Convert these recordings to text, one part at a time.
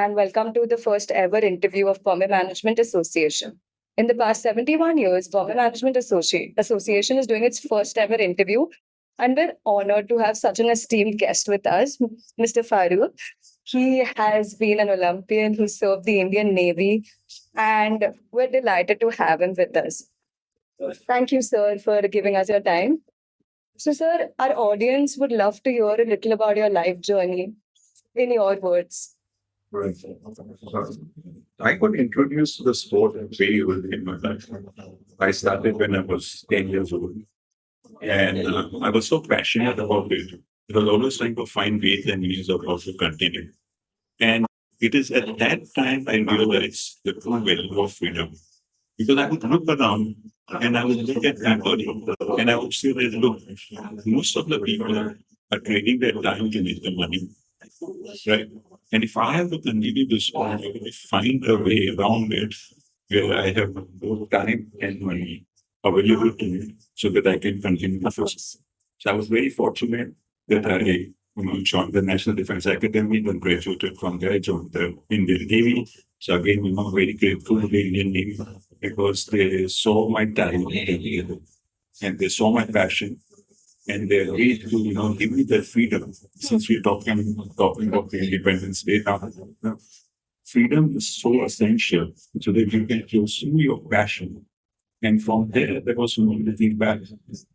and welcome to the first ever interview of BMA Management Association. In the past 71 years, BMA Management Association is doing its first ever interview, and we're honored to have such an esteemed guest with us, Mr. Farokh. He has been an Olympian who served the Indian Navy, and we're delighted to have him with us. Thank you, sir, for giving us your time. So, sir, our audience would love to hear a little about your life journey in your words. Right. I could introduce the sport very early in my life. I started when I was 10 years old, and I was so passionate about it. I was always trying to find ways and means of how to continue. And it is at that time I realized the true value of freedom. Because I would look around and I would look at people and I would say that, look, most of the people are trading their time to make the money, right? And if I have to continue this sport, I will find a way around it where I have both time and money available to me so that I can continue the process. So I was very fortunate that I joined the National Defense Academy, then graduated from there, joined the Indian Navy. So again, very grateful to the Indian Navy because they saw my talent and they saw my passion and they're ready to, give me the freedom. Since we're talking about the Independence Day now, freedom is so essential so that you can pursue your passion. And from there was no looking back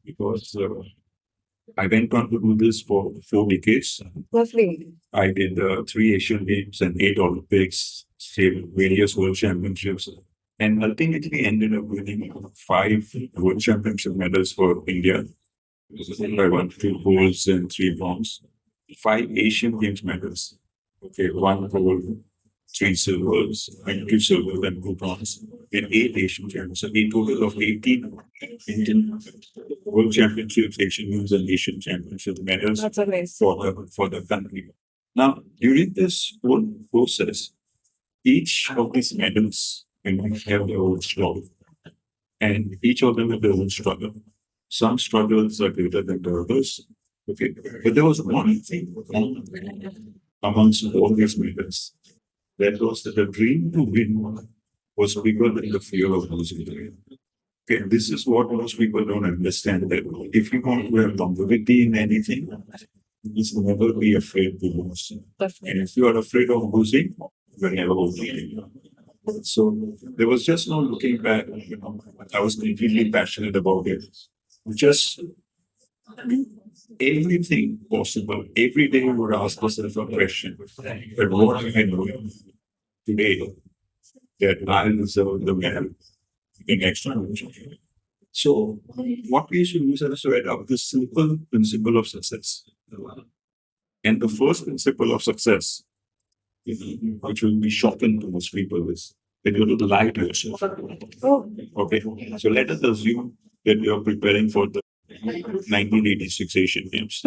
because I went on to do this for 4 decades. Lovely. I did 3 Asian Games and 8 Olympics, various World Championships, and ultimately ended up winning 5 World Championship medals for India. I won 2 golds and 3 bronze, 5 Asian Games medals. Okay, 1 gold, 3 silvers, and 2 silvers and 2 bronze, and 8 Asian Champions. So a total of 18 Indian World Championships, Asian Games, and Asian Championship medals That's amazing. for the country. Now, during this whole process, each of these medals have their own struggle, and each of them have their own struggle. Some struggles are greater than the others. Okay, but there was one thing amongst all these medals that was that the dream to win was bigger than the fear of losing. Okay, this is what most people don't understand. That if you want to have longevity in anything, you must never be afraid to lose. And if you are afraid of losing, you're never winning. So there was just no looking back. I was completely passionate about it. Just everything possible. Every day we would ask ourselves a question: that what am I doing today that I deserve the medal in extra? So what we should use is to adopt this simple principle of success. And the first principle of success, which will be shocking to most people, is that you have to lie to yourself. Okay. So let us assume that you are preparing for the 1986 Asian Games.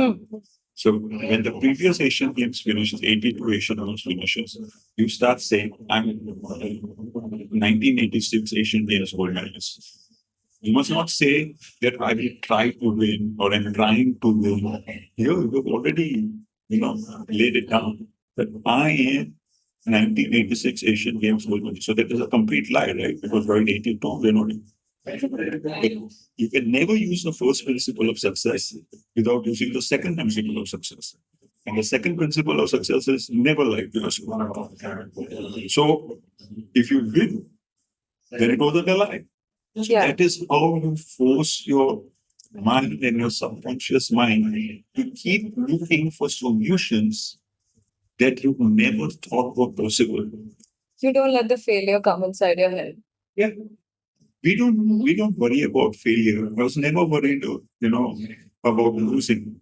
So when the previous Asian Games finishes, 82 Asian Games finishes, you start saying, I'm 1986 Asian Games gold medalist. You must not say that I will try to win or I'm trying to win. You've already, laid it down that I am 1986 Asian Games gold medalist. So that is a complete lie, right? Because by 82, we're not. You can never use the first principle of success without using the second principle of success. And the second principle of success is never lie to yourself. So if you win, then it wasn't a lie. Yeah. That is how you force your mind and your subconscious mind to keep looking for solutions that you never thought were possible. You don't let the failure come inside your head. Yeah. We don't worry about failure. I was never worried, about losing.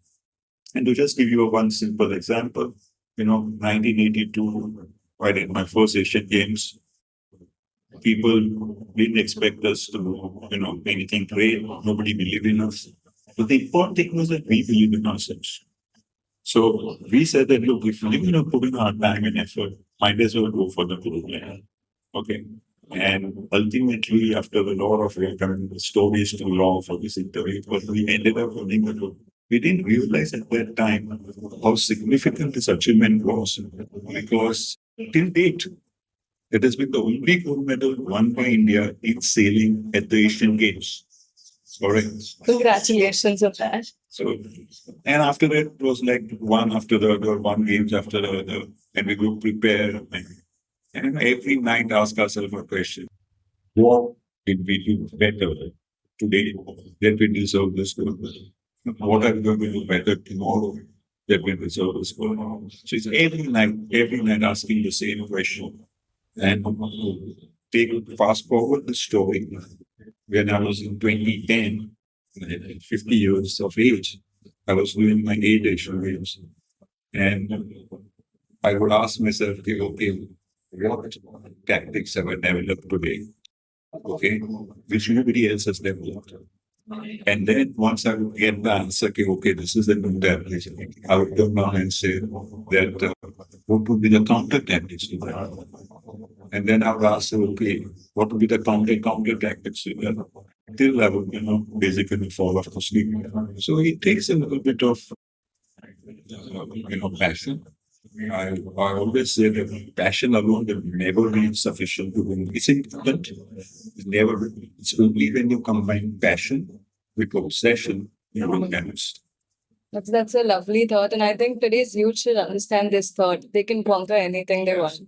And to just give you one simple example, 1982, I did my first Asian Games. People didn't expect us to do, anything great. Nobody believed in us. But the important thing was that we believe in ourselves. So we said that, look, if we're going to put in our time and effort, might as well go for the gold medal. Okay. And ultimately, after a lot of the story is too long for this interview, but we ended up winning the gold. We didn't realize at that time how significant this achievement was because Till date, it has been the only gold medal won by India in sailing at the Asian Games. Correct. Congratulations on that. So, and after that, it was like one after the other, one games after the other, and we go prepare. And every night ask ourselves a question: what did we do better today that we deserve this gold? What are we going to do better tomorrow that we deserve this gold? So it's every night asking the same question. And take fast forward the story. When I was in 2010, 50 years of age, I was doing my A-Nation games. And I would ask myself, okay, what tactics have I developed today? Okay, which nobody else has developed. And then once I would get the answer, okay, this is the new tactics, I would come down and say that what would be the counter tactics to that? And then I would ask, okay, what would be the counter tactics to that? Till I would, basically fall off to sleep. So it takes a little bit of, passion. I always say that passion alone will never be sufficient to win. It's important. It's never. It's only when you combine passion with obsession, you will manage. That's a lovely thought, and I think today's youth should understand this thought. They can conquer anything they want.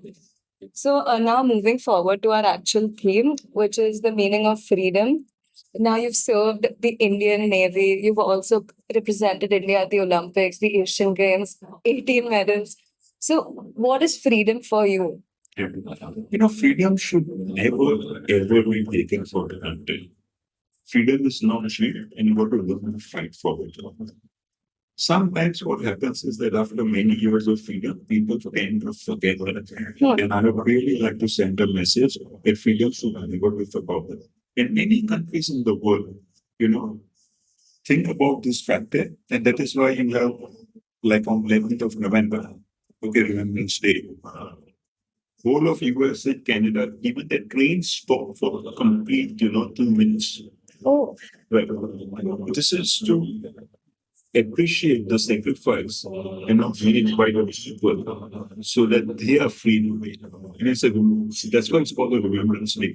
So now moving forward to our actual theme, which is the meaning of freedom. Now you've served the Indian Navy. You've also represented India at the Olympics, the Asian Games, 18 medals. So what is freedom for you? Freedom should never ever be taken for granted. Freedom is not cheap, and you got to learn to fight for it. Sometimes what happens is that after many years of freedom, people tend to forget it. And I would really like to send a message that freedom should never be forgotten. In many countries in the world, think about this factor, and that is why you have, like on 11th of November, okay, Remembrance Day, whole of US and Canada, even the trains stop for complete, 2 minutes. Oh, Right. This is to appreciate the sacrifice, made by the people so that they are free. And that's why it's called the Remembrance Day.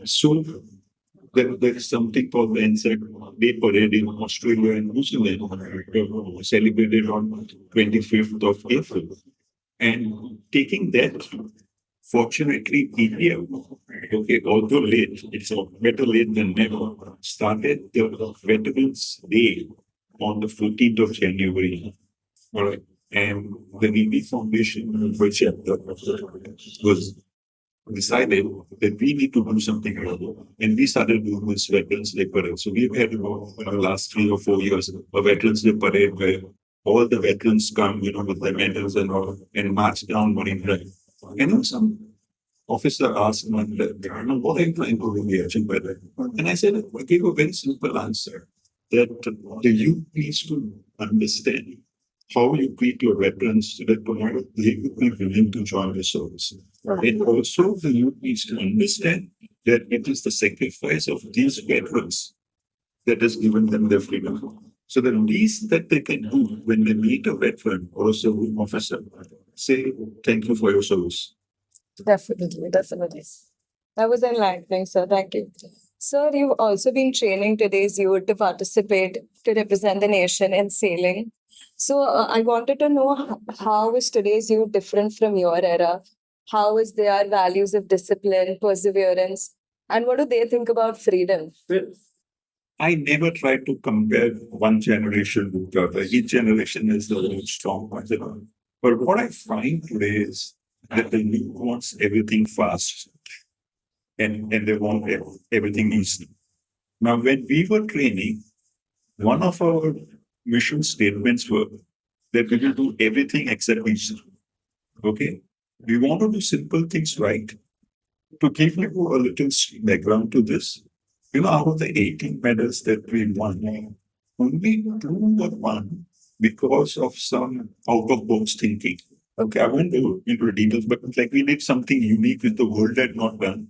So there is something called the Anzac Day Parade in Australia and New Zealand, celebrated on 25th of April. And taking that, fortunately, India, okay, although late, it's better late than never, started the Veterans Day on the 14th of January. All right. And the Navy Foundation Mumbai chapter was decided that we need to do something about it. And we started doing this Veterans Day Parade. So we've had about the last 3 or 4 years a Veterans Day Parade where all the veterans come, with their medals and all, and march down Marine Drive. And some officer asked me, what are you trying to do here? And I said, I gave a very simple answer that the youth needs to understand how you treat your veterans so that tomorrow they will be willing to join the service. And also the youth needs to understand that it is the sacrifice of these veterans that has given them their freedom. So the least that they can do when they meet a veteran or a civil officer, say, thank you for your service. definitely, definitely. That was enlightening, sir. Thank you. Sir, you've also been training today's youth to participate to represent the nation in sailing. So I wanted to know how is today's youth different from your era? How is their values of discipline, perseverance, and what do they think about freedom? I never try to compare one generation with the other. Each generation has their own strong points. But what I find today is that the youth wants everything fast and they want everything easy. Now, when we were training, one of our mission statements were that we will do everything except easy. Okay? We want to do simple things right. To give you a little background to this, out of the 18 medals that we won, only 2 were won because of some out of box thinking. Okay, I won't go into details, but like we did something unique which the world had not done,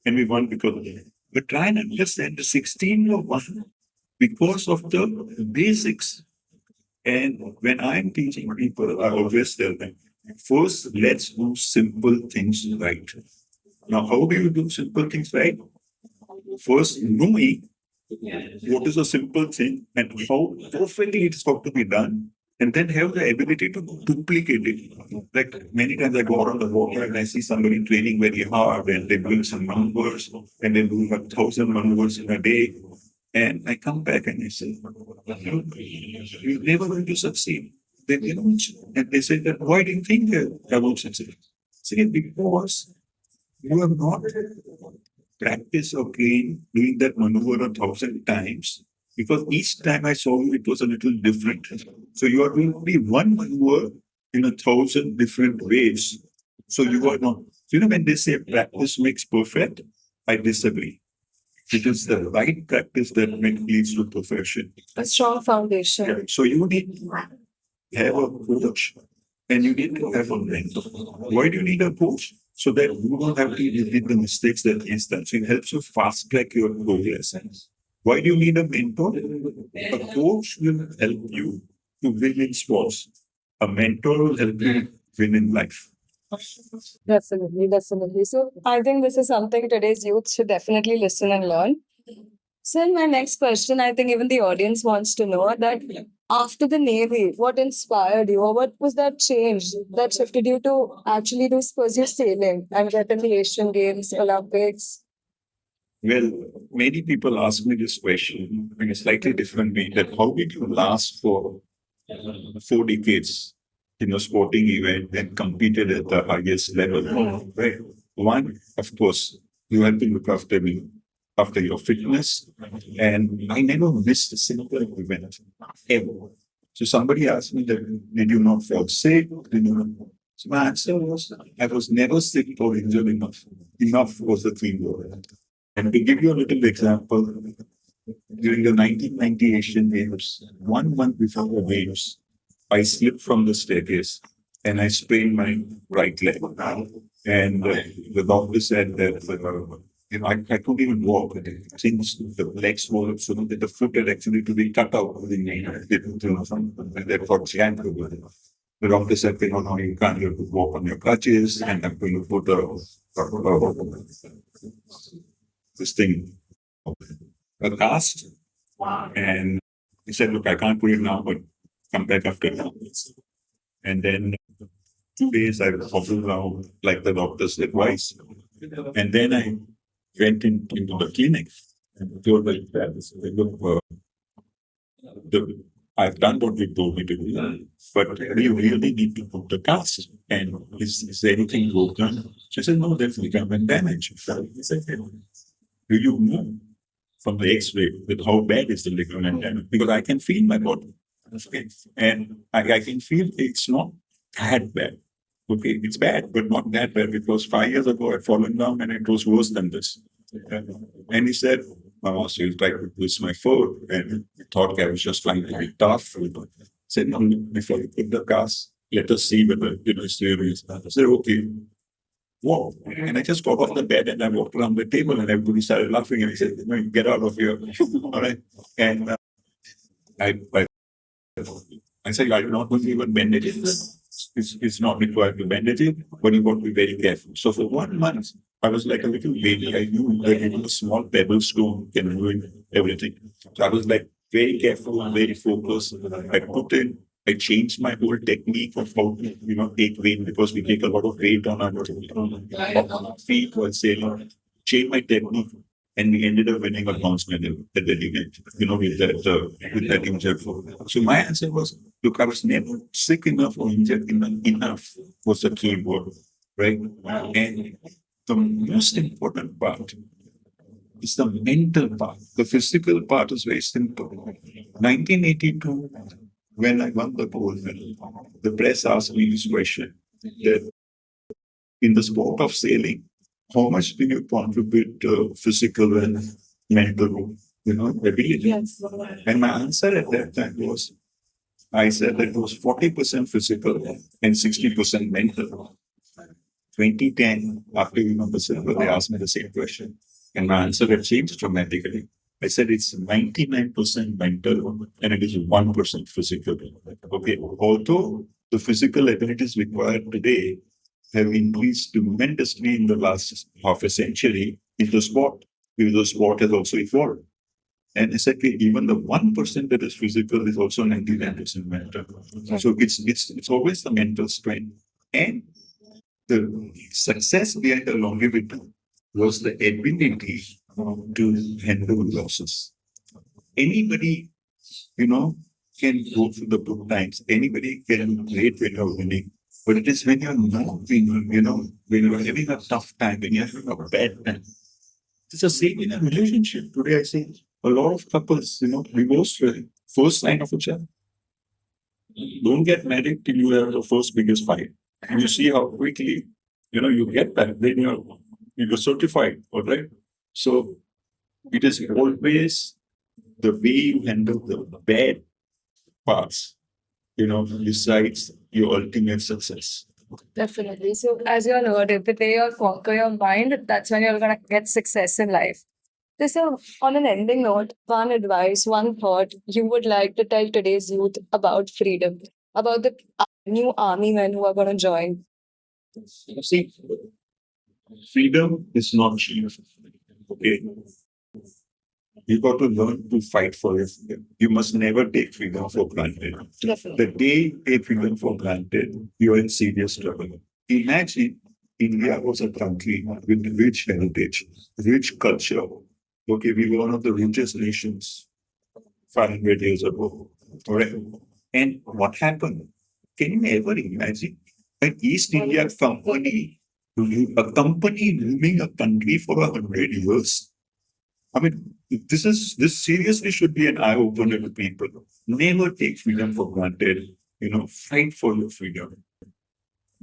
and we won because of it. But try and understand the 16 were won because of the basics. And when I'm teaching people, I always tell them First, let's do simple things right. Now, how do you do simple things right? First, knowing what is a simple thing and how perfectly it's got to be done, and then have the ability to duplicate it. Like many times I go out on the water and I see somebody training very hard and they're doing some numbers and they're doing 1,000 numbers in a day. And I come back and I say, you're never going to succeed. Then, and they say that, why do you think I won't succeed? Say, because you have not practiced or trained doing that maneuver 1,000 times. Because each time I saw you, it was a little different. So you are doing only one maneuver in 1,000 different ways. So you are not, when they say practice makes perfect, I disagree. It is the right practice that leads to perfection. A strong foundation. Yeah. So you need to have a coach and you need to have a mentor. Why do you need a coach? So that you don't have to repeat the mistakes that he's done. So it helps you fast track your progress. Why do you need a mentor? A coach will help you to win in sports. A mentor will help you win in life. Definitely, definitely. So I think this is something today's youth should definitely listen and learn. So my next question, I think even the audience wants to know that after the Navy, what inspired you or what was that change that shifted you to actually do pursue sailing and get in the Asian Games, Olympics? Well, many people ask me this question in a slightly different way that how did you last for 4 decades in a sporting event and competed at the highest level? Right. One, of course, you have to look after me, after your fitness. And I never missed a single event ever. So somebody asked me that, did you not fall sick? Did you not? So my answer was, I was never sick or injured enough. Enough was the key word. And to give you a little example, during the 1990 Asian Games, 1 month before the Games, I slipped from the staircase and I sprained my right leg. And the doctor said that I couldn't even walk. Since the legs were so that the foot had actually to be cut out. That got jammed over there. The doctor said, no, you can't walk on your crutches, and I'm going to put this thing, a cast. And he said, look, I can't put it now, but come back after now. And then 2 days I was hobbled around like the doctor's advice. And then I went into the clinic and told the therapist, look, I've done what you told me to do, but we really need to put the cast. And is there anything broken? She said, no, there's ligament damage. He said, do you know from the X-ray with how bad is the ligament damage? Because I can feel my body. Okay. And I can feel it's not that bad. Okay, it's bad, but not that bad because 5 years ago I'd fallen down and it was worse than this. And he said, Mama, so you tried to twist my foot and he thought I was just trying to be tough. He said, no, before you put the cast, let us see whether it's serious. I said, okay. Whoa. And I just got off the bed and I walked around the table and everybody started laughing and he said, no, get out of here. All right. And I said, I'm not going to even bandage it. It's not required to bandage it, but you got to be very careful. So for 1 month, I was like a little baby. I knew that even a small pebble stone can ruin everything. So I was like very careful, very focused. I changed my whole technique of how to, take weight because we take a lot of weight on our feet while sailing. Changed my technique. And we ended up winning a bronze medal at the event, with that injured foot. So my answer was, look, I was never sick enough or injured enough was the key word, right? And the most important part is the mental part. The physical part is very simple. 1982, when I won the gold medal, the press asked me this question, that in the sport of sailing, how much do you contribute to physical and mental, ability? Yes. And my answer at that time was, I said that it was 40% physical and 60% mental. 2010, after the silver, they asked me the same question. And my answer had changed dramatically. I said it's 99% mental and it is 1% physical. Okay, although the physical abilities required today have increased tremendously in the last half a century in the sport, because the sport has also evolved. And exactly, even the 1% that is physical is also 99% mental. So it's always the mental strength. And the success behind the longevity was the ability to handle losses. Anybody, you know, can go through the good times. Anybody can rate when you're winning. But it is when you're not winning, when you're having a tough time, when you're having a bad time. It's the same in a relationship. Today I see a lot of couples, divorce first sign of a child. Don't get married till you have the first biggest fight. And you see how quickly, you get that. Then you're certified, all right? So it is always the way you handle the bad parts, decides your ultimate success. Definitely. So, as you all heard, if the day you conquer your mind, that's when you're going to get success in life. So, on an ending note, one advice, one thought you would like to tell today's youth about freedom, about the new army men who are going to join. See, freedom is not cheap. Okay. You got to learn to fight for your freedom. You must never take freedom for granted. Definitely. The day you take freedom for granted, you're in serious trouble. Imagine India was a country with rich heritage, rich culture. Okay, we were one of the richest nations 500 years ago. Correct. And what happened? Can you ever imagine an East India company, a company ruling a country for 100 years? I mean, this seriously should be an eye opener to people. Never take freedom for granted. Fight for your freedom.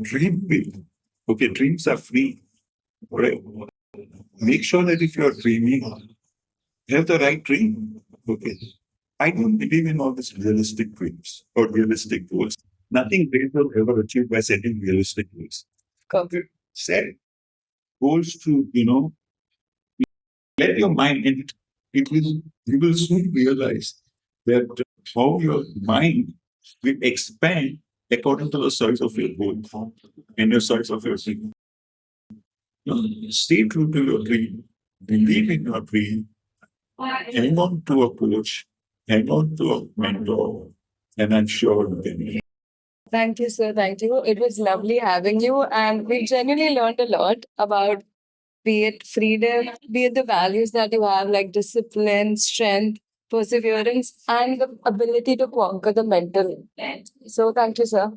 Dream big. Okay, dreams are free. Right? Make sure that if you're dreaming, have the right dream. Okay. I don't believe in all these realistic dreams or realistic goals. Nothing great will ever achieve by setting realistic goals. Okay. Set goals to, let your mind and it will you will soon realize that how your mind will expand according to the size of your goal and the size of your dream. Stay true to your dream, believe in your dream, hang on to a coach, hang on to a mentor, and I'm sure you can. Thank you, sir. Thank you. It was lovely having you, and we genuinely learned a lot about be it freedom, be it the values that you have, like discipline, strength, perseverance, and the ability to conquer the mental. So, thank you, sir.